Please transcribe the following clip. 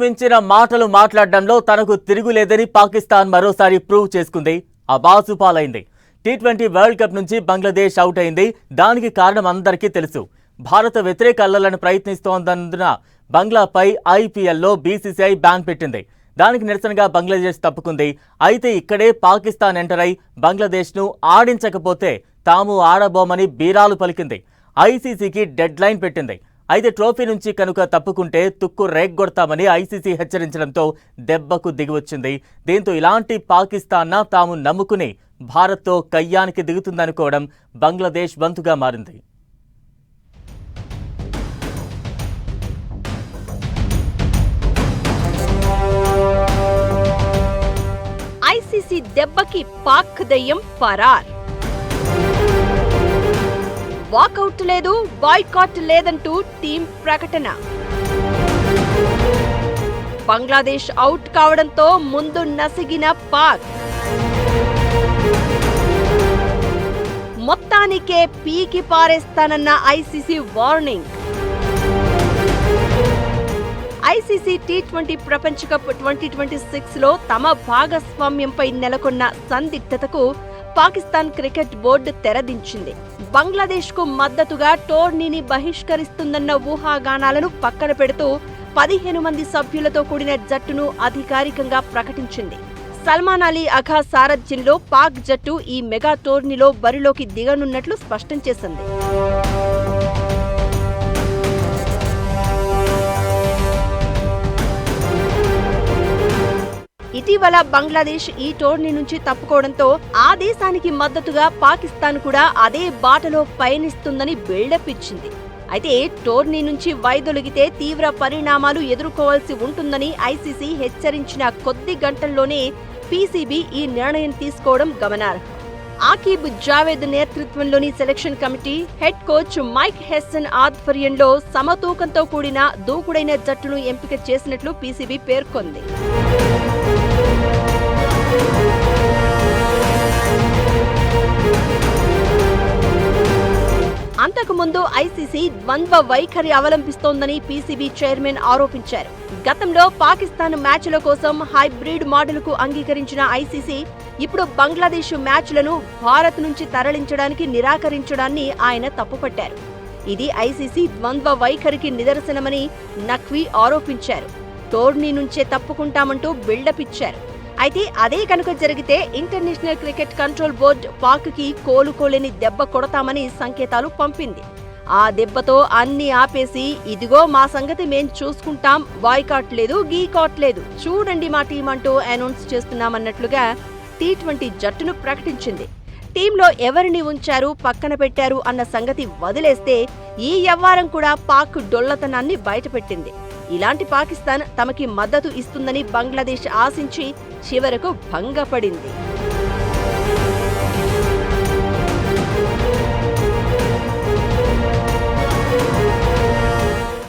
మించిన మాటలు మాట్లాడడంలో తనకు తిరుగులేదని పాకిస్తాన్ మరోసారి ప్రూవ్ చేసుకుంది. ఆ బాసుపాలైంది. టీ20 వరల్డ్ కప్ నుంచి బంగ్లాదేశ్ అవుట్ అయింది. దానికి కారణం అందరికీ తెలుసు. భారత వ్యతిరేక అల్లర్లను ప్రయత్నిస్తోందన్న బంగ్లాపై ఐపీఎల్లో బీసీసీఐ బ్యాన్ పెట్టింది. దానికి నిరసనగా బంగ్లాదేశ్ తప్పుకుంది. అయితే ఇక్కడే పాకిస్తాన్ ఎంటర్ అయి బంగ్లాదేశ్ను ఆడించకపోతే తాము ఆడబోమని బీరాలు పలికింది. ఐసీసీకి డెడ్ లైన్ పెట్టింది. అయితే ట్రోఫీ నుంచి కనుక తప్పుకుంటే తుక్కు రేగ్గొడతామని ఐసీసీ హెచ్చరించడంతో దెబ్బకు దిగివచ్చింది. దీంతో ఇలాంటి పాకిస్తాన్ తాము నమ్ముకుని భారత్తో కయ్యానికి దిగుతుందనుకోవడం బంగ్లాదేశ్ వంతుగా మారింది. ఐసీసీ దెబ్బకి పాక్ దయ్యం పరార్. వాకౌట్ లేదు, బాయ్కాట్ లేదంటూ టీం ప్రకటన. బంగ్లాదేశ్ అవుట్ కావడంతో ముందు నసిగిన పాక్. మొత్తానికే పీకి పారేస్తానన్న ఐసీసీ వార్నింగ్. ఐసీసీ టీ20 ప్రపంచ కప్ 2026లో తమ భాగస్వామ్యంపై నెలకొన్న సందిగ్ధతకు పాకిస్తాన్ క్రికెట్ బోర్డు తెరదించింది. బంగ్లాదేశ్ కు మద్దతుగా టోర్నీని బహిష్కరిస్తుందన్న ఊహాగానాలను పక్కన పెడుతూ 15 మంది సభ్యులతో కూడిన జట్టును అధికారికంగా ప్రకటించింది. సల్మాన్ అలీ అఘా సారథ్యంలో పాక్ జట్టు ఈ మెగా టోర్నీలో బరిలోకి దిగనున్నట్లు స్పష్టం చేసింది. ఇటీవల బంగ్లాదేశ్ ఈ టోర్నీ నుంచి తప్పుకోవడంతో ఆ దేశానికి మద్దతుగా పాకిస్తాన్ కూడా అదే బాటలో పయనిస్తుందని బిల్డప్ ఇచ్చింది. అయితే టోర్నీ నుంచి వైదొలిగితే తీవ్ర పరిణామాలు ఎదుర్కోవాల్సి ఉంటుందని ఐసీసీ హెచ్చరించిన కొద్ది గంటల్లోనే పీసీబీ ఈ నిర్ణయం తీసుకోవడం గమనార్హం. ఆకిబ్ జావేద్ నేతృత్వంలోని selection committee head coach Mike Hesson ఆధ్వర్యంలో సమతూకంతో కూడిన దూకుడైన జట్టును ఎంపిక చేసినట్లు పీసీబీ పేర్కొంది. అంతకుముందు ఐసీసీ ద్వంద్వ వైఖరి అవలంబిస్తోందని పీసీబీ చైర్మన్ ఆరోపించారు. గతంలో పాకిస్తాన్ మ్యాచ్ల కోసం హైబ్రిడ్ మోడల్కు అంగీకరించిన ఐసీసీ ఇప్పుడు బంగ్లాదేశ్ మ్యాచ్లను భారత్ నుంచి తరలించడానికి నిరాకరించడాన్ని ఆయన తప్పుపట్టారు. ఇది ఐసీసీ ద్వంద్వ వైఖరికి నిదర్శనమని నఖ్వీ ఆరోపించారు. టోర్నీ నుంచే తప్పుకుంటామంటూ బిల్డప్ ఇచ్చారు. అయితే అదే కనుక జరిగితే ఇంటర్నేషనల్ క్రికెట్ కంట్రోల్ బోర్డు పాక్కి కోలుకోలేని దెబ్బ కొడతామని సంకేతాలు పంపింది. ఆ దెబ్బతో అన్ని ఆపేసి ఇదిగో మా సంగతి మేం చూసుకుంటాం, బాయ్కాట్ లేదు, గీకాట్ లేదు, చూడండి మా టీం అంటూ అనౌన్స్ చేస్తున్నామన్నట్లుగా టీ20 జట్టును ప్రకటించింది. టీంలో ఎవరిని ఉంచారు, పక్కన పెట్టారు అన్న సంగతి వదిలేస్తే ఈ వ్యవహారం కూడా పాక్ డొల్లతనాన్ని బయటపెట్టింది. ఇలాంటి పాకిస్తాన్ తమకి మద్దతు ఇస్తుందని బంగ్లాదేశ్ ఆశించి చివరకు భంగపడింది.